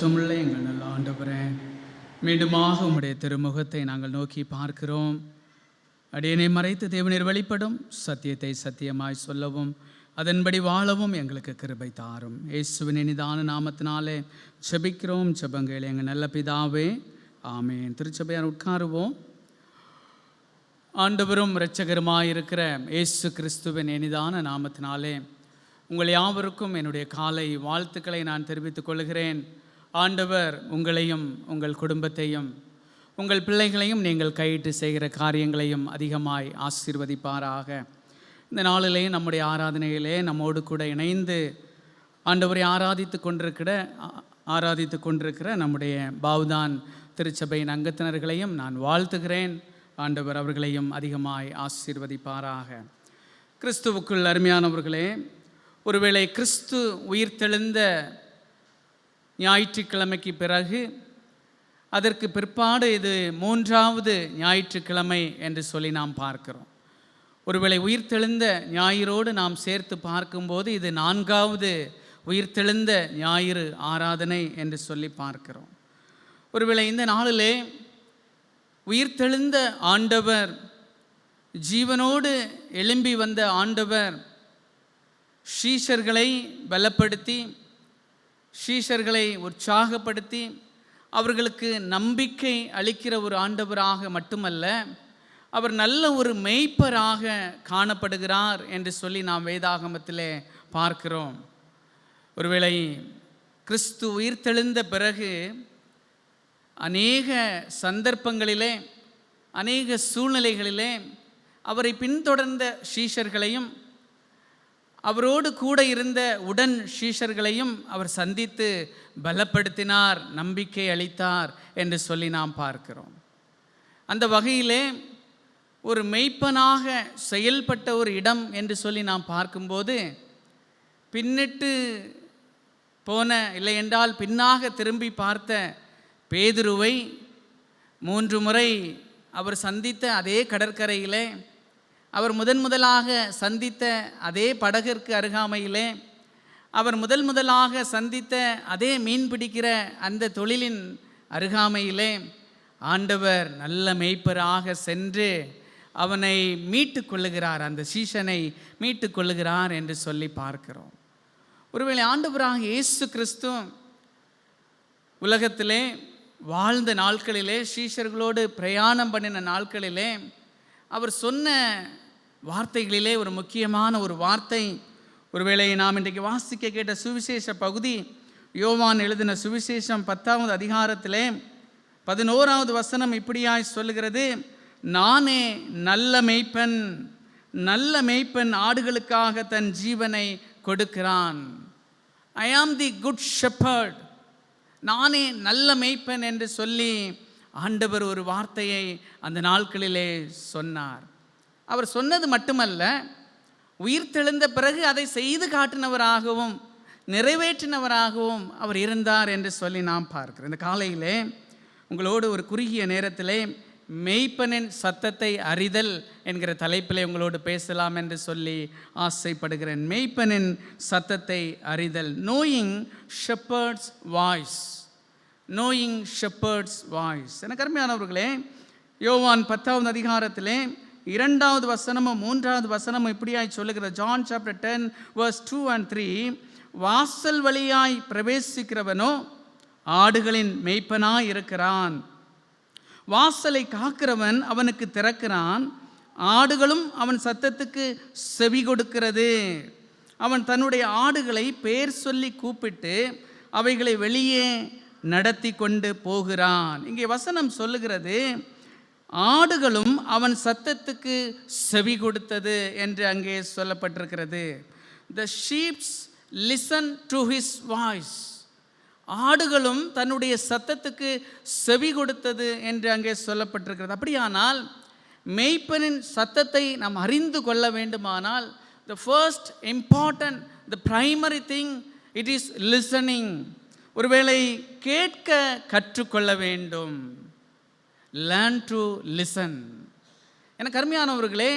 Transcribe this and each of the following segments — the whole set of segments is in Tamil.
பரிசுத்தமுள்ள எங்கள் நல்ல ஆண்டவரே, மீண்டுமாக உம்முடைய திருமுகத்தை நாங்கள் நோக்கி பார்க்கிறோம். அடியனை மறைத்து தேவனீர் வெளிப்படும் சத்தியத்தை சத்தியமாய் சொல்லவும் அதன்படி வாழவும் எங்களுக்கு கிருபை தாரும். இயேசுவின் இனிதான நாமத்தினாலே ஜெபிக்கிறோம். ஜெபங்கள் எங்கள் நல்ல பிதாவே, ஆமேன். திருச்சபையார் உட்காருவோம். ஆண்டவரும் இரட்சகருமாயிருக்கிற இயேசு கிறிஸ்துவின் இனிதான நாமத்தினாலே உங்கள் யாவருக்கும் என்னுடைய காலை வாழ்த்துக்களை நான் தெரிவித்துக் கொள்கிறேன். ஆண்டவர் உங்களையும் உங்கள் குடும்பத்தையும் உங்கள் பிள்ளைகளையும் நீங்கள் கையிட்டு செய்கிற காரியங்களையும் அதிகமாய் ஆசீர்வதிப்பாராக. இந்த நாளிலே நம்முடைய ஆராதனையிலே நம்மோடு கூட இணைந்து ஆண்டவரை ஆராதித்து கொண்டிருக்கிற நம்முடைய பாவுதான் திருச்சபையின் அங்கத்தினர்களையும் நான் வாழ்த்துகிறேன். ஆண்டவர் அவர்களையும் அதிகமாய் ஆசீர்வதிப்பாராக. கிறிஸ்துவுக்குள் அருமையானவர்களே, ஒருவேளை கிறிஸ்து உயிர்த்தெழுந்த ஞாயிற்றுக்கிழமைக்கு பிறகு அதற்கு பிற்பாடு இது 3வது ஞாயிற்றுக்கிழமை என்று சொல்லி நாம் பார்க்கிறோம். ஒருவேளை உயிர்த்தெழுந்த ஞாயிறோடு நாம் சேர்த்து பார்க்கும்போது இது 4வது உயிர்த்தெழுந்த ஞாயிறு ஆராதனை என்று சொல்லி பார்க்கிறோம். ஒருவேளை இந்த நாளிலே உயிர்த்தெழுந்த ஆண்டவர், ஜீவனோடு எழும்பி வந்த ஆண்டவர் சீஷர்களை பலப்படுத்தி, சீஷர்களை உற்சாகப்படுத்தி, அவர்களுக்கு நம்பிக்கை அளிக்கிற ஒரு ஆண்டவராக மட்டுமல்ல, அவர் நல்ல ஒரு மேய்ப்பராக காணப்படுகிறார் என்று சொல்லி நாம் வேதாகமத்திலே பார்க்கிறோம். ஒருவேளை கிறிஸ்து உயிர்த்தெழுந்த பிறகு அநேக சந்தர்ப்பங்களிலே, அநேக சூழ்நிலைகளிலே அவரை பின்தொடர்ந்த சீஷர்களையும் அவரோடு கூட இருந்த உடன் சீஷர்களையும் அவர் சந்தித்து பலப்படுத்தினார், நம்பிக்கை அளித்தார் என்று சொல்லி நாம் பார்க்கிறோம். அந்த வகையிலே ஒரு மெய்ப்பனாக செயல்பட்ட ஒரு இடம் என்று சொல்லி நாம் பார்க்கும்போது, பின்னிட்டு போன, இல்லை என்றால் பின்னாக திரும்பி பார்த்த பேதுருவை 3 முறை அவர் சந்தித்த அதே கடற்கரையிலே, அவர் முதலாக சந்தித்த அதே படகிற்கு அருகாமையிலே, அவர் முதலாக சந்தித்த அதே மீன் பிடிக்கிற அந்த தொழிலின் அருகாமையிலே ஆண்டவர் நல்ல மேய்ப்பராக சென்று அவனை மீட்டு கொள்ளுகிறார், அந்த சீஷனை மீட்டு கொள்ளுகிறார் என்று சொல்லி பார்க்கிறோம். ஒருவேளை ஆண்டவராக இயேசு கிறிஸ்து உலகத்திலே வாழ்ந்த நாட்களிலே, சீஷர்களோடு பிரயாணம் பண்ணின நாட்களிலே அவர் சொன்ன வார்த்தைகளிலே ஒரு முக்கியமான ஒரு வார்த்தை, ஒருவேளை நாம் இன்றைக்கு வாசிக்க கேட்ட சுவிசேஷ பகுதி, யோவான் எழுதின சுவிசேஷம் 10வது அதிகாரத்திலே 11வது வசனம் இப்படியாய் சொல்லுகிறது: நானே நல்ல மேய்ப்பன், நல்ல மேய்ப்பன் ஆடுகளுக்காக தன் ஜீவனை கொடுக்கிறான். ஐ ஆம் தி குட் ஷெப்பர்ட். நானே நல்ல மேய்ப்பன் என்று சொல்லி ஆண்டவர் ஒரு வார்த்தையை அந்த நாட்களிலே சொன்னார். அவர் சொன்னது மட்டுமல்ல, உயிர்த்தெழுந்த பிறகு அதை செய்து காட்டினவராகவும் நிறைவேற்றினவராகவும் அவர் இருந்தார் என்று சொல்லி நாம் பார்க்கிறோம். இந்த காலையிலே உங்களோடு ஒரு குறுகிய நேரத்திலே மெய்ப்பனின் சத்தத்தை அறிதல் என்கிற தலைப்பிலே உங்களோடு பேசலாம் என்று சொல்லி ஆசைப்படுகிறேன். மெய்ப்பனின் சத்தத்தை அறிதல். Knowing shepherd's voice. Knowing shepherd's voice. எனக்கு அருமையானவர்களே, யோவான் 10வது அதிகாரத்திலே 2வது வசனமும் 3வது வசனமும் இப்படியாய் சொல்லுகிறது. ஜான் சாப்டர் 10 verse 2 and 3, வாசல் வழியாய் பிரவேசிக்கிறவனோ ஆடுகளின் மேய்ப்பனாய் இருக்கிறான். வாசலை காக்கிறவன் அவனுக்கு திறக்கிறான். ஆடுகளும் அவன் சத்தத்துக்கு செவி கொடுக்கிறது. அவன் தன்னுடைய ஆடுகளை பெயர் சொல்லி கூப்பிட்டு அவைகளை வெளியே நடத்தி கொண்டு போகிறான். இங்கே வசனம் சொல்லுகிறது, ஆடுகளும் அவன் சத்தத்துக்கு செவி கொடுத்தது என்று அங்கே சொல்லப்பட்டிருக்கிறது. The sheep listen to his voice. ஆடுகளும் தன்னுடைய சத்தத்துக்கு செவி கொடுத்தது என்று அங்கே சொல்லப்பட்டிருக்கிறது. அப்படியானால் மேய்ப்பனின் சத்தத்தை நாம் அறிந்து கொள்ள வேண்டுமானால், the first important, the primary thing, it is listening. ஒருவேளை கேட்க கற்றுக்கொள்ள வேண்டும். Learn to listen. எனக்கு அருமையானவர்களே,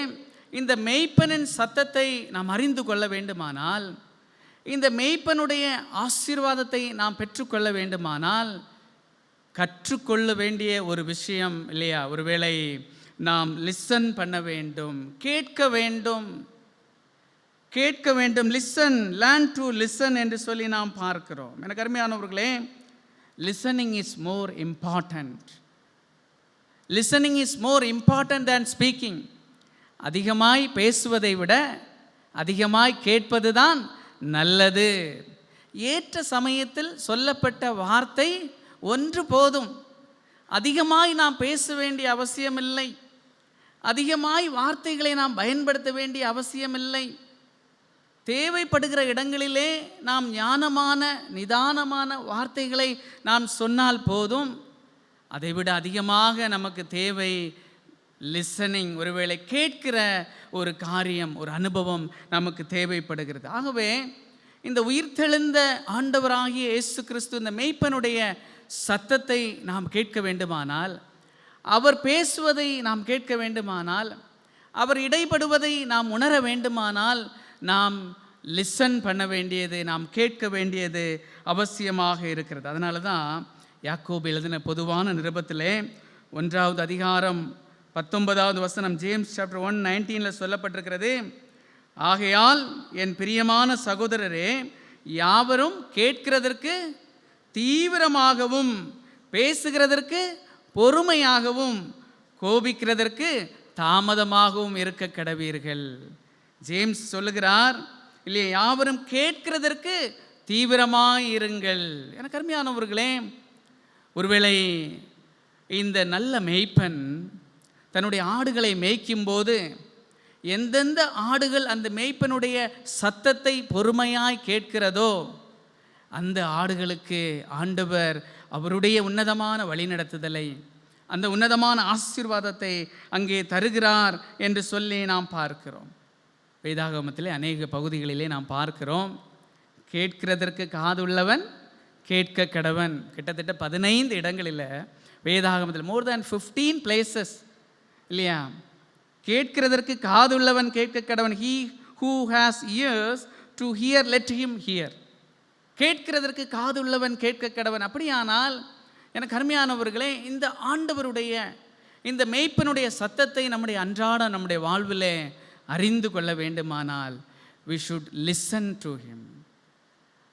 இந்த மேய்ப்பனின் சத்தத்தை நாம் அறிந்து கொள்ள வேண்டுமானால் இந்த மேய்ப்பனுடைய ஆசீர்வாதத்தை நாம் பெற்றுக்கொள்ள வேண்டுமானால் கற்றுக்கொள்ள வேண்டிய ஒரு விஷயம் இல்லையா? ஒருவேளை நாம் லிசன் பண்ண வேண்டும், கேட்க வேண்டும். லிசன், லேர்ன் டு லிசன் என்று சொல்லி நாம் பார்க்கிறோம். எனக்கு அருமையானவர்களே, listening is more important. Listening is more important than speaking. அதிகமாய் பேசுவதை விட அதிகமாய் கேட்பது தான் நல்லது. ஏற்ற சமயத்தில் சொல்லப்பட்ட வார்த்தை ஒன்று போதும். அதிகமாய் நாம் பேச வேண்டிய அவசியமில்லை. அதிகமாய் வார்த்தைகளை நாம் பயன்படுத்த வேண்டிய அவசியமில்லை. தேவைப்படுகிற இடங்களிலே நாம் ஞானமான நிதானமான வார்த்தைகளை நாம் சொன்னால் போதும். அதைவிட அதிகமாக நமக்கு தேவை லிசனிங். ஒருவேளை கேட்கிற ஒரு காரியம், ஒரு அனுபவம் நமக்கு தேவைப்படுகிறது. ஆகவே இந்த உயிர்த்தெழுந்த ஆண்டவராகிய இயேசு கிறிஸ்து இந்த மேய்ப்பனுடைய சத்தத்தை நாம் கேட்க வேண்டுமானால், அவர் பேசுவதை நாம் கேட்க வேண்டுமானால், அவர் இடைப்படுவதை நாம் உணர வேண்டுமானால், நாம் லிசன் பண்ண வேண்டியது, நாம் கேட்க வேண்டியது அவசியமாக இருக்கிறது. அதனால தான் யாக்கோபு எழுதின பொதுவான நிருபத்திலே 1வது அதிகாரம் 19வது வசனம், ஜேம்ஸ் சாப்டர் 1:19 சொல்லப்பட்டிருக்கிறது. ஆகையால் என் பிரியமான சகோதரரே, யாவரும் கேட்கிறதற்கு தீவிரமாகவும், பேசுகிறதற்கு பொறுமையாகவும், கோபிக்கிறதற்கு தாமதமாகவும் இருக்க கடவீர்கள். ஜேம்ஸ் சொல்லுகிறார் இல்லையா, யாவரும் கேட்கிறதற்கு தீவிரமாயிருங்கள். எனக்கு அருமையானவர்களே, ஒருவேளை இந்த நல்ல மேய்ப்பன் தன்னுடைய ஆடுகளை மேய்க்கும்போது எந்தெந்த ஆடுகள் அந்த மேய்ப்பனுடைய சத்தத்தை பொறுமையாய் கேட்கிறதோ அந்த ஆடுகளுக்கு ஆண்டவர் அவருடைய உன்னதமான வழிநடத்துதலை, அந்த உன்னதமான ஆசீர்வாதத்தை அங்கே தருகிறார் என்று சொல்லி நாம் பார்க்கிறோம். வேதாகமத்திலே அநேக பகுதிகளிலே நாம் பார்க்கிறோம், கேட்கிறதற்கு காதுள்ளவன் கேட்க கடவன். கிட்டத்தட்ட 15 இடங்களில் வேதாகமத்தில், மோர் தேன் 15 places இல்லையா, கேட்கிறதற்கு காதுள்ளவன் கேட்க கடவன். he who has ears to hear let him hear. கேட்கிறதற்கு காதுள்ளவன் கேட்க கடவன். அப்படியானால் எனக்கு அருமையானவர்களே, இந்த ஆண்டவருடைய இந்த மேய்ப்பனுடைய சத்தத்தை நம்முடைய அன்றாட நம்முடைய வாழ்விலே அறிந்து கொள்ள வேண்டுமானால் we should listen to him.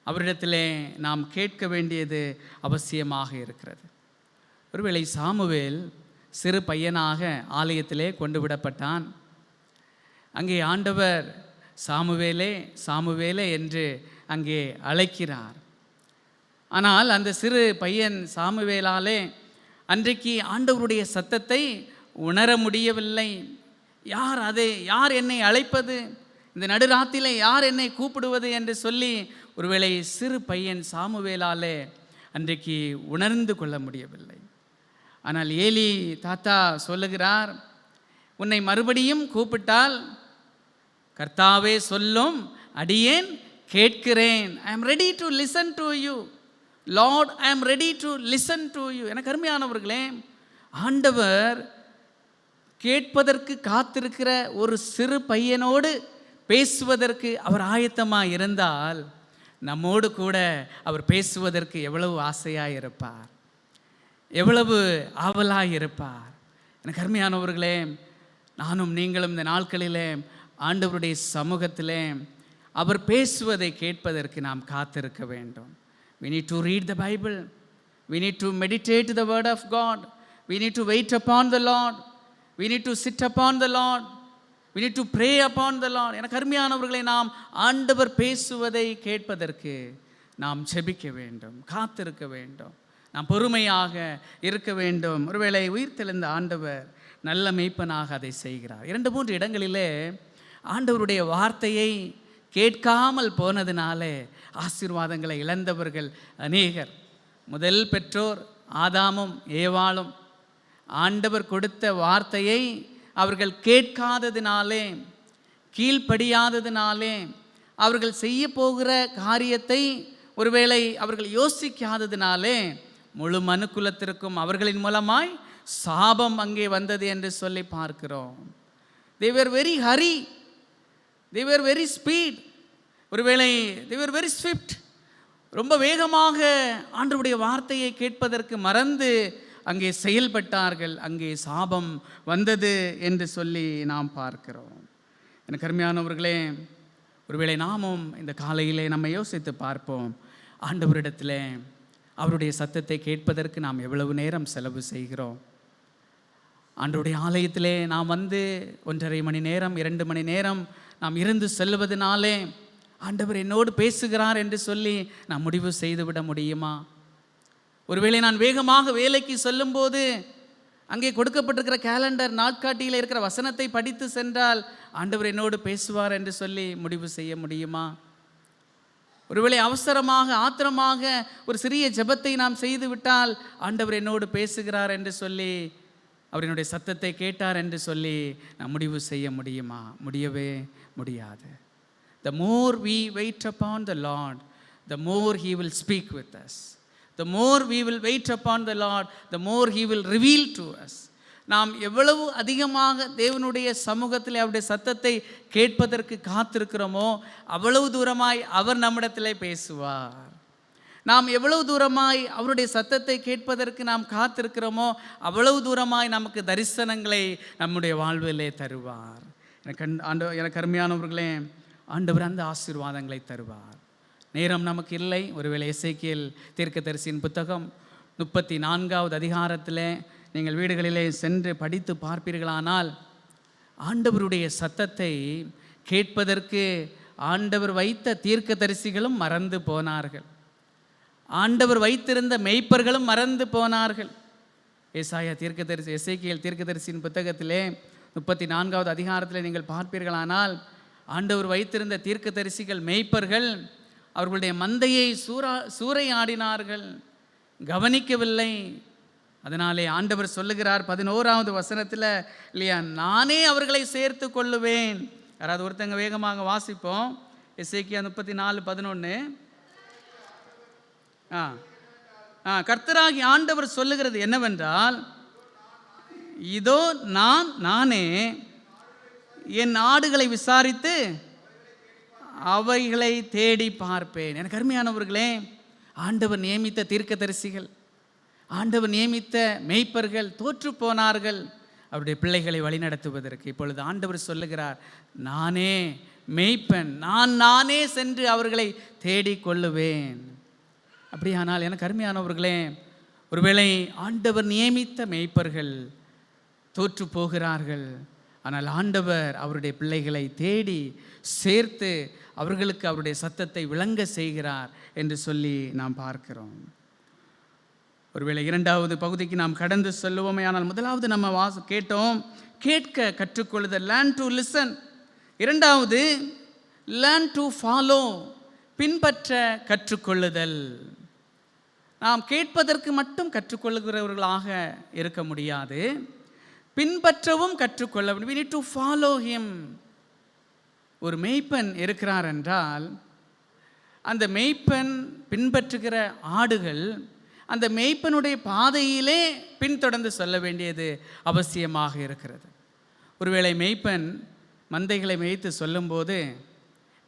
அவரிடத்திலே நாம் கேட்க வேண்டியது அவசியமாக இருக்கிறது. ஒருவேளை சாமுவேல் சிறு பையனாக ஆலயத்திலே கொண்டு விடப்பட்டான். அங்கே ஆண்டவர் சாமுவேலே சாமுவேலே என்று அங்கே அழைக்கிறார். ஆனால் அந்த சிறு பையன் சாமுவேலாலே அன்றைக்கு ஆண்டவருடைய சத்தத்தை உணர முடியவில்லை. யார் என்னை அழைப்பது, இந்த நடுராத்திலே யார் என்னை கூப்பிடுவது என்று சொல்லி ஒருவேளை சிறு பையன் சாமுவேலாலே அன்றைக்கு உணர்ந்து கொள்ள முடியவில்லை. ஆனால் ஏலி தாத்தா சொல்லுகிறார், உன்னை மறுபடியும் கூப்பிட்டால் கர்த்தாவே சொல்லும், அடியேன் கேட்கிறேன். I am ready to listen to you Lord, I am ready to listen to you. எனக்கு அருமையானவர்களே, ஆண்டவர் கேட்பதற்கு காத்திருக்கிற ஒரு சிறு பையனோடு பேசுவதற்கு அவர் ஆயத்தமாக இருந்தால் நம்மோடு கூட அவர் பேசுவதற்கு எவ்வளவு ஆசையாக இருப்பார், எவ்வளவு ஆவலாக இருப்பார். எனக்கு அருமையானவர்களே, நானும் நீங்களும் இந்த நாட்களிலே ஆண்டவருடைய சமூகத்திலே அவர் பேசுவதை கேட்பதற்கு நாம் காத்திருக்க வேண்டும். We need to read the Bible. We need to meditate the word of God. We need to wait upon the Lord. We need to sit upon the Lord. We need to pray upon the Lord. எனக்கு அருமையானவர்களை, நாம் ஆண்டவர் பேசுவதை கேட்பதற்கு நாம் ஜெபிக்க வேண்டும், காத்திருக்க வேண்டும், நாம் பொறுமையாக இருக்க வேண்டும். ஒருவேளை உயிர்த்தெழுந்த ஆண்டவர் நல்ல மேய்ப்பனாக அதை செய்கிறார். 2-3 இடங்களிலே ஆண்டவருடைய வார்த்தையை கேட்காமல் போனதினாலே ஆசீர்வாதங்களை இழந்தவர்கள் அநேகர். முதல் பெற்றோர் ஆதாமும் ஏவாளும் ஆண்டவர் கொடுத்த வார்த்தையை அவர்கள் கேட்காததினாலே, கீழ்ப்படியாததினாலே, அவர்கள் செய்ய போகிற காரியத்தை ஒருவேளை அவர்கள் யோசிக்காததினாலே முழு மனுக்குலத்திற்கும் அவர்களின் மூலமாய் சாபம் அங்கே வந்தது என்று சொல்லி பார்க்கிறோம். They were very hurry, they were very speed, ஒருவேளை they were very swift, ரொம்ப வேகமாக ஆண்டவருடைய வார்த்தையை கேட்பதற்கு மறந்து அங்கே செயல்பட்டார்கள். அங்கே சாபம் வந்தது என்று சொல்லி நாம் பார்க்கிறோம். எனக்கு அருமையானவர்களே, ஒருவேளை நாமும் இந்த காலையிலே நம்ம யோசித்து பார்ப்போம். ஆண்டவரிடத்தில் அவருடைய சத்தத்தை கேட்பதற்கு நாம் எவ்வளவு நேரம் செலவு செய்கிறோம்? ஆண்டவருடைய ஆலயத்திலே நாம் வந்து 1.5 மணி நேரம் 2 மணி நேரம் நாம் இருந்து செல்வதனாலே ஆண்டவர் என்னோடு பேசுகிறார் என்று சொல்லி நான் முடிவு செய்துவிட முடியுமா? ஒருவேளை நான் வேகமாக வேலைக்கு செல்லும்போது அங்கே கொடுக்கப்பட்டிருக்கிற கேலண்டர் நாட்காட்டியில் இருக்கிற வசனத்தை படித்து சென்றால் ஆண்டவர் என்னோடு பேசுவார் என்று சொல்லி முடிவு செய்ய முடியுமா? ஒருவேளை அவசரமாக ஆத்திரமாக ஒரு சிறிய ஜெபத்தை நாம் செய்து விட்டால் ஆண்டவர் என்னோடு பேசுகிறார் என்று சொல்லி, அவர் என்னுடைய சத்தத்தை கேட்டார் என்று சொல்லி நாம் முடிவு செய்ய முடியுமா? முடியவே முடியாது. The more we wait upon the Lord, the more He will speak with us. The more we will wait upon the Lord, the more He will reveal to us. நாம் எவ்வளவு அதிகமாக தேவனுடைய சமூகத்தில் அவருடைய சத்தத்தை கேட்பதற்கு காத்திருக்கிறோமோ அவ்வளவு தூரமாய் அவர் நம்மிடத்தில் பேசுவார். நாம் எவ்வளவு தூரமாய் அவருடைய சத்தத்தை கேட்பதற்கு நாம் காத்திருக்கிறோமோ அவ்வளவு தூரமாய் நமக்கு தரிசனங்களை நம்முடைய வாழ்விலே தருவார். எனக்கு அருமையானவர்களே, ஆண்டவர் அந்த ஆசீர்வாதங்களை தருவார். நேரம் நமக்கு இல்லை. ஒருவேளை எசேக்கியேல் தீர்க்கதரிசியின் புத்தகம் 34வது அதிகாரத்தில் நீங்கள் வீடுகளிலே சென்று படித்து பார்ப்பீர்களானால் ஆண்டவருடைய சத்தத்தை கேட்பதற்கு ஆண்டவர் வைத்த தீர்க்கதரிசிகளும் மறந்து போனார்கள். ஆண்டவர் வைத்திருந்த மெய்ப்பர்களும் மறந்து போனார்கள். எசேக்கியேல் தீர்க்கதரிசியின் புத்தகத்திலே 34வது அதிகாரத்தில் நீங்கள் பார்ப்பீர்களானால் ஆண்டவர் வைத்திருந்த தீர்க்கதரிசிகள் மெய்ப்பர்கள் அவர்களுடைய மந்தையை சூறையாடினார்கள், கவனிக்கவில்லை. அதனாலே ஆண்டவர் சொல்லுகிறார் 11வது வசனத்தில் இல்லையா, நானே அவர்களை சேர்த்து கொள்ளுவேன். யாராவது ஒருத்தங்க வேகமாக வாசிப்போம். எசேக்கியா 34:11. கர்த்தராகி ஆண்டவர் சொல்லுகிறது என்னவென்றால், இதோ நானே என் ஆடுகளை விசாரித்து அவைகளை தேடி பார்ப்பேன். எனக்கு அருமையானவர்களே, ஆண்டவர் நியமித்த தீர்க்கதரிசிகள், ஆண்டவர் நியமித்த மேய்ப்பர்கள் தோற்று போனார்கள் அவருடைய பிள்ளைகளை வழிநடத்துவதற்கு. இப்பொழுது ஆண்டவர் சொல்லுகிறார், நானே மேய்ப்பன், நானே சென்று அவர்களை தேடிக்கொள்ளுவேன். அப்படியானால் எனக்கு அருமையானவர்களே, ஒருவேளை ஆண்டவர் நியமித்த மேய்ப்பர்கள் தோற்று போகிறார்கள், ஆனால் ஆண்டவர் அவருடைய பிள்ளைகளை தேடி சேர்த்து அவர்களுக்கு அவருடைய சத்தத்தை விளங்க செய்கிறார் என்று சொல்லி நாம் பார்க்கிறோம். ஒருவேளை 2வது பகுதிக்கு நாம் கடந்து செல்லுவோமே. ஆனால் முதலாவது நம்ம கேட்டோம், கேட்க கற்றுக்கொள்ளுதல், லேர்ன் டு லிசன். 2வது லேர்ன் டு ஃபாலோ, பின்பற்ற கற்றுக்கொள்ளுதல். நாம் கேட்பதற்கு மட்டும் கற்றுக்கொள்ளுகிறவர்களாக இருக்க முடியாது, பின்பற்றவும் கற்றுக்கொள்ள வேண்டும். we need to follow him. ஒரு மேய்ப்பன் இருக்கிறார் என்றால் அந்த மேய்ப்பன் பின்பற்றுகிற ஆடுகள் அந்த மேய்ப்பனுடைய பாதையிலே பின்தொடர்ந்து செல்ல வேண்டியது அவசியமாக இருக்கிறது. ஒருவேளை மேய்ப்பன் மந்தைகளை மேய்த்து சொல்லும்போது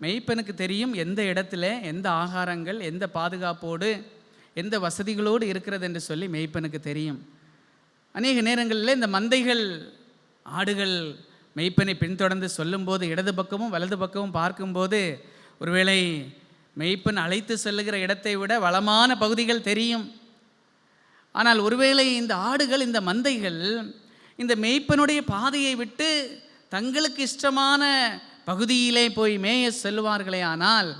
மேய்ப்பனுக்கு தெரியும் எந்த இடத்துல எந்த ஆகாரங்கள் எந்த பாதுகாப்போடு எந்த வசதிகளோடு இருக்கிறது என்று சொல்லி மேய்ப்பனுக்கு தெரியும். அநேக நேரங்களில் இந்த மந்தைகள் ஆடுகள் மெய்ப்பனை பின்தொடர்ந்து சொல்லும்போது இடது பக்கமும் வலது பக்கமும் பார்க்கும்போது ஒருவேளை மெய்ப்பன் அழைத்து செல்லுகிற இடத்தை விட வளமான பகுதிகள் தெரியும். ஆனால் ஒருவேளை இந்த ஆடுகள், இந்த மந்தைகள் இந்த மெய்ப்பனுடைய பாதையை விட்டு தங்களுக்கு இஷ்டமான பகுதியிலே போய் மேய செல்வார்களே, ஆனால்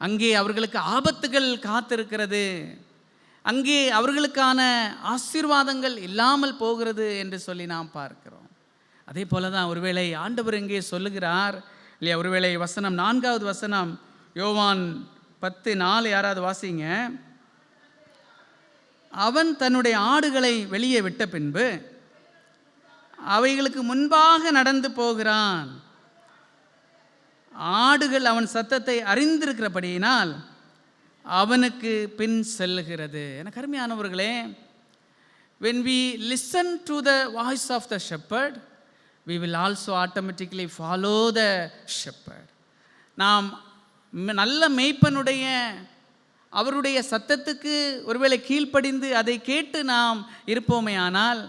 அங்கே அவர்களுக்கு ஆபத்துகள் காத்திருக்கிறது, அங்கே அவர்களுக்கான ஆசீர்வாதங்கள் இல்லாமல் போகிறது என்று சொல்லி நாம் பார்க்கிறோம். அதே போல தான் ஒருவேளை ஆண்டவர் இங்கே சொல்லுகிறார் இல்லையா, ஒருவேளை வசனம் 4வது வசனம் யோவான் 10:4 யாராவது வாசிங்க. அவன் தன்னுடைய ஆடுகளை வெளியே விட்ட பின்பு அவைகளுக்கு முன்பாக நடந்து போகிறான். ஆடுகள் அவன் சத்தத்தை அறிந்திருக்கிறபடியினால் அவனுக்கு பின் செல்லுகிறது. எனக்கு அருமையானவர்களே, when we listen to the voice of the shepherd, we will also automatically follow the shepherd. நாம் நல்ல மேய்ப்பனுடைய அவருடைய சத்தத்துக்கு ஒருவேளை கீழ்ப்படிந்து அதை கேட்டு நாம் இருப்போமே ஆனால்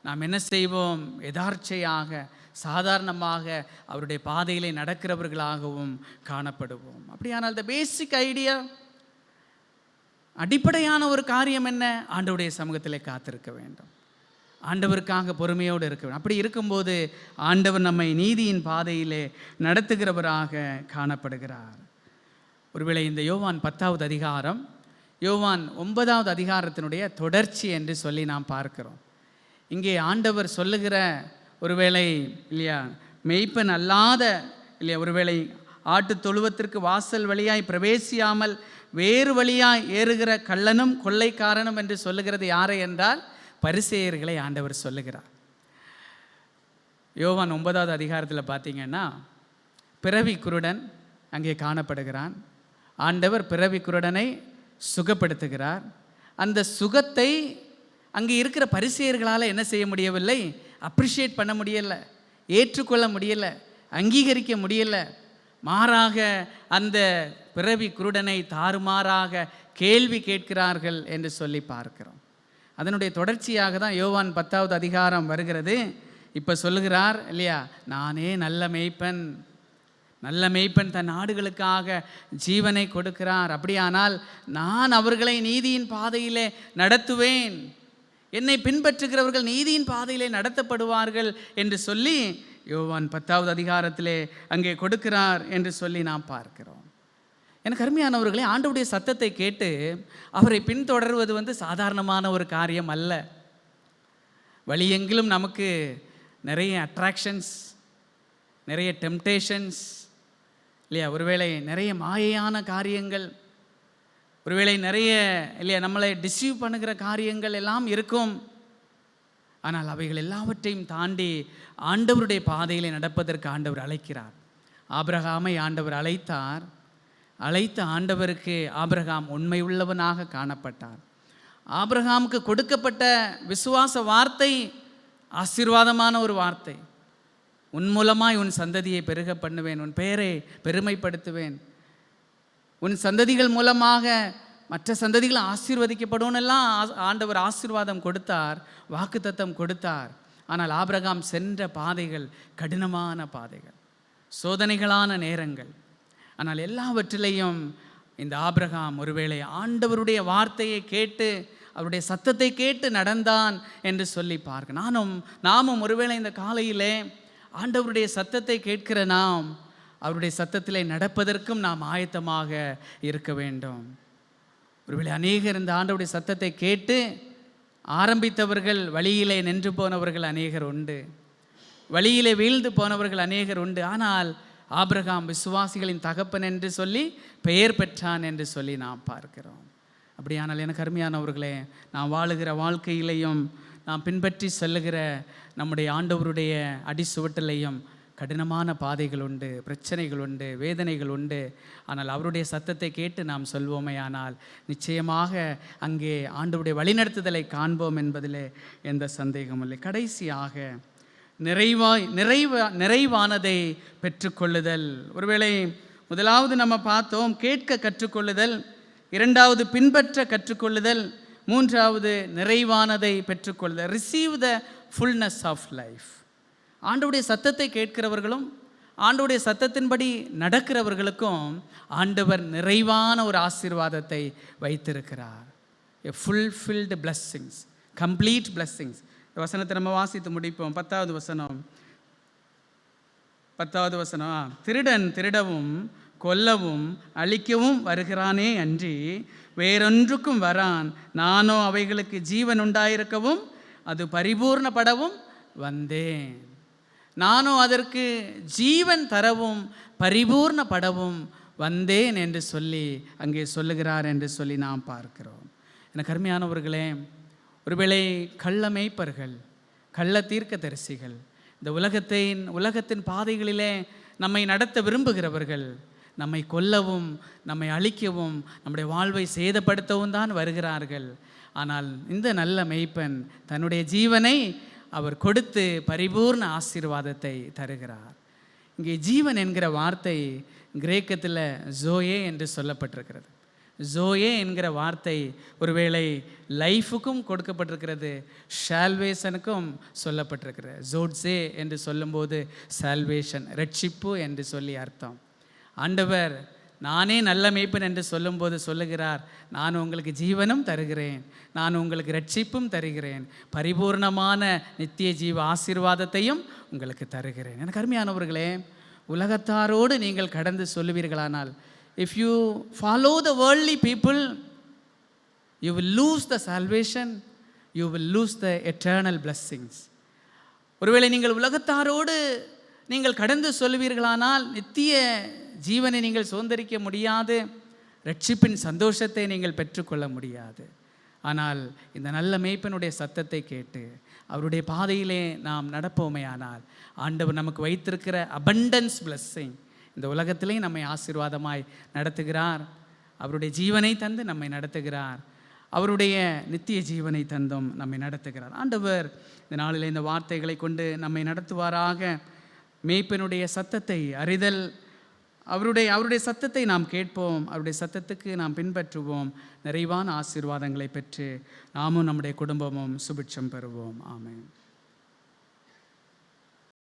நாம் என்ன செய்வோம்? எதார்ச்சையாக சாதாரணமாக அவருடைய பாதையிலே நடக்கிறவர்களாகவும் காணப்படுவோம். அப்படியானால் த பேசிக் ஐடியா, அடிப்படையான ஒரு காரியம் என்ன? ஆண்டவருடைய சமூகத்திலே காத்திருக்க வேண்டும், ஆண்டவருக்காக பொறுமையோடு இருக்க வேண்டும். அப்படி இருக்கும்போது ஆண்டவர் நம்மை நீதியின் பாதையிலே நடத்துகிறவராக காணப்படுகிறார். ஒருவேளை இந்த யோவான் 10வது அதிகாரம் யோவான் 9வது அதிகாரத்தினுடைய தொடர்ச்சி என்று சொல்லி நாம் பார்க்கிறோம். இங்கே ஆண்டவர் சொல்லுகிற ஒருவேளை இல்லையா, மெய்ப்பன் அல்லாத இல்லையா, ஒருவேளை ஆட்டு தொழுவத்திற்கு வாசல் வழியாய் பிரவேசியாமல் வேறு வழியாய் ஏறுகிற கள்ளனும் கொள்ளைக்காரனும் என்று சொல்லுகிறது யாரை என்றால் பரிசேயர்களை ஆண்டவர் சொல்லுகிறார். யோவான் 9வது அதிகாரத்தில் பார்த்தீங்கன்னா பிறவி குருடன் அங்கே காணப்படுகிறான். ஆண்டவர் பிறவி குருடனை சுகப்படுத்துகிறார். அந்த சுகத்தை அங்கே இருக்கிற பரிசேயர்களால் என்ன செய்ய முடியவில்லை? அப்ரிஷியேட் பண்ண முடியலை, ஏற்றுக்கொள்ள முடியலை, அங்கீகரிக்க முடியலை. மாறாக அந்த பிறவி குருடனை தாறுமாறாக கேள்வி கேட்கிறார்கள் என்று சொல்லி பார்க்கிறோம். அதனுடைய தொடர்ச்சியாக தான் யோவான் 10வது அதிகாரம் வருகிறது. இப்போ சொல்லுகிறார் இல்லையா, நானே நல்ல மேய்ப்பன், நல்ல மேய்ப்பன் தன் ஆடுகளுக்காக ஜீவனை கொடுக்கிறார். அப்படியானால் நான் அவர்களை நீதியின் பாதையிலே நடத்துவேன், என்னை பின்பற்றுகிறவர்கள் நீதியின் பாதையிலே நடத்தப்படுவார்கள் என்று சொல்லி யோவான் 10வது அதிகாரத்திலே அங்கே கொடுக்கிறார் என்று சொல்லி நாம் பார்க்கிறோம். எனக்கு அருமையானவர்களே, ஆண்டவருடைய சத்தத்தை கேட்டு அவரை பின்தொடர்வது சாதாரணமான ஒரு காரியம் அல்ல. வழியெங்கிலும் நமக்கு நிறைய அட்ராக்ஷன்ஸ், நிறைய டெம்டேஷன்ஸ் இல்லையா, ஒருவேளை நிறைய மாயையான காரியங்கள், ஒருவேளை நிறைய இல்லையா நம்மளை டிசீவ் பண்ணுகிற காரியங்கள் எல்லாம் இருக்கும். ஆனால் அவைகள் எல்லாவற்றையும் தாண்டி ஆண்டவருடைய பாதையில் நடப்பதற்கு ஆண்டவர் அழைக்கிறார். ஆபிரகாமை ஆண்டவர் அழைத்தார். அழைத்த ஆண்டவருக்கு ஆபிரகாம் உண்மை உள்ளவனாக காணப்பட்டார். ஆபிரகாமுக்கு கொடுக்கப்பட்ட விசுவாச வார்த்தை ஆசீர்வாதமான ஒரு வார்த்தை. உன் மூலமாய் உன் சந்ததியை பெருக பண்ணுவேன், உன் பெயரை பெருமைப்படுத்துவேன், உன் சந்ததிகள் மூலமாக மற்ற சந்ததிகள் ஆசீர்வதிக்கப்படும் ஆண்டவர் ஆசீர்வாதம் கொடுத்தார், வாக்குத்தத்தம் கொடுத்தார். ஆனால் ஆபிரகாம் சென்ற பாதைகள் கடினமான பாதைகள், சோதனைகளான நேரங்கள். ஆனால் எல்லாவற்றிலையும் இந்த ஆபிரகாம் ஒருவேளை ஆண்டவருடைய வார்த்தையை கேட்டு அவருடைய சத்தத்தை கேட்டு நடந்தான் என்று சொல்லி பார்க்க நாமும் ஒருவேளை இந்த காலையிலே ஆண்டவருடைய சத்தத்தை கேட்கிற நாம் அவருடைய சத்தத்திலே நடப்பதற்கும் நாம் ஆயத்தமாக இருக்க வேண்டும். ஒருவேளை அநேகர் இந்த ஆண்டவருடைய சத்தத்தை கேட்டு ஆரம்பித்தவர்கள் வழியிலே நின்று போனவர்கள் அநேகர் உண்டு, வழியிலே வீழ்ந்து போனவர்கள் அநேகர் உண்டு. ஆனால் ஆபிரகாம் விசுவாசிகளின் தகப்பன் என்று சொல்லி பெயர் பெற்றான் என்று சொல்லி நாம் பார்க்கிறோம். அப்படியானால் எனக்கு அருமையானவர்களே, நாம் வாழுகிற வாழ்க்கையிலையும் நாம் பின்பற்றி செல்லுகிற நம்முடைய ஆண்டவருடைய அடிசுவட்டிலையும் கடினமான பாதைகள் உண்டு, பிரச்சனைகள் உண்டு, வேதனைகள் உண்டு. ஆனால் அவருடைய சத்தத்தை கேட்டு நாம் சொல்வோமே ஆனால் நிச்சயமாக அங்கே ஆண்டவருடைய வழிநடத்துதலை காண்போம் என்பதிலே எந்த சந்தேகமும் இல்லை. கடைசியாக நிறைவானதை பெற்றுக்கொள்ளுதல். ஒருவேளை முதலாவது நம்ம பார்த்தோம் கேட்க கற்றுக்கொள்ளுதல், இரண்டாவது பின்பற்ற கற்றுக்கொள்ளுதல், மூன்றாவது நிறைவானதை பெற்றுக்கொள்ளுதல். Receive the fullness of life. ஆண்டவருடைய சத்தத்தை கேட்கிறவர்களும் ஆண்டவருடைய சத்தத்தின்படி நடக்கிறவர்களுக்கும் ஆண்டவர் நிறைவான ஒரு ஆசீர்வாதத்தை வைத்திருக்கிறார். எ ஃபுல்ஃபில்டு பிளஸ்ஸிங்ஸ், கம்ப்ளீட் பிளஸ்ஸிங்ஸ். இந்த வசனத்தை நம்ம வாசித்து முடிப்போம். 10வது வசனம். திருடன் திருடவும் கொல்லவும் அழிக்கவும் வருகிறானே அன்றி வேறொன்றுக்கும் வரான், நானோ அவைகளுக்கு ஜீவன் உண்டாயிருக்கவும் அது பரிபூர்ணப்படவும் வந்தேன். நானோ அதற்கு ஜீவன் தரவும் பரிபூர்ணப்படவும் வந்தேன் என்று சொல்லி அங்கே சொல்லுகிறார் என்று சொல்லி நாம் பார்க்கிறோம். எனக்கு அருமையானவர்களே, ஒருவேளை கள்ள மேய்ப்பர்கள், கள்ள தீர்க்கதரிசிகள் இந்த உலகத்தின் பாதைகளிலே நம்மை நடத்த விரும்புகிறவர்கள் நம்மை கொல்லவும் நம்மை அழிக்கவும் நம்முடைய வாழ்வை சேதப்படுத்தவும் தான் வருகிறார்கள். ஆனால் இந்த நல்ல மேய்ப்பன் தன்னுடைய ஜீவனை அவர் கொடுத்து பரிபூர்ண ஆசீர்வாதத்தை தருகிறார். இங்கே ஜீவன் என்கிற வார்த்தை கிரேக்கத்தில் ஜோயே என்று சொல்லப்பட்டிருக்கிறது. ஜோயே என்கிற வார்த்தை ஒருவேளை லைஃபுக்கும் கொடுக்கப்பட்டிருக்கிறது, சால்வேஷனுக்கும் சொல்லப்பட்டிருக்கிறது. ஜோட்ஸே என்று சொல்லும்போது சால்வேஷன், ரட்சிப்பு என்று சொல்லி அர்த்தம். ஆண்டவர் நானே நல்ல மேய்ப்பன் என்று சொல்லும்போது சொல்லுகிறார், நான் உங்களுக்கு ஜீவனும் தருகிறேன், நான் உங்களுக்கு ரட்சிப்பும் தருகிறேன், பரிபூர்ணமான நித்திய ஜீவ ஆசீர்வாதத்தையும் உங்களுக்கு தருகிறேன். எனக்கு அருமையானவர்களே, உலகத்தாரோடு நீங்கள் கடந்து சொல்லுவீர்களானால், if you follow the worldly people, you will lose the salvation, you will lose the eternal blessings. ஒருவேளை நீங்கள் உலகத்தாரோடு நீங்கள் கடந்து சொல்லுவீர்களானால் நித்திய ஜீவனை நீங்கள் சுதந்திரிக்க முடியாது, ரட்சிப்பின் சந்தோஷத்தை நீங்கள் பெற்றுக்கொள்ள முடியாது. ஆனால் இந்த நல்ல மேய்ப்பனுடைய சத்தத்தை கேட்டு அவருடைய பாதையிலே நாம் நடப்போமே ஆனால் ஆண்டவர் நமக்கு வைத்திருக்கிற abundance blessing இந்த உலகத்திலே நம்மை ஆசீர்வாதமாய் நடத்துகிறார். அவருடைய ஜீவனை தந்து நம்மை நடத்துகிறார், அவருடைய நித்திய ஜீவனை தந்தும் நம்மை நடத்துகிறார். ஆண்டவர் இந்த நாளில் இந்த வார்த்தைகளை கொண்டு நம்மை நடத்துவாராக. மேய்ப்பனுடைய சத்தத்தை அறிதல், அவருடைய சத்தத்தை நாம் கேட்போம், அவருடைய சத்தத்துக்கு நாம் பின்பற்றுவோம், நிறைவான ஆசீர்வாதங்களை பெற்று நாமும் நம்முடைய குடும்பமும் சுபிட்சம் பெறுவோம். ஆமென்.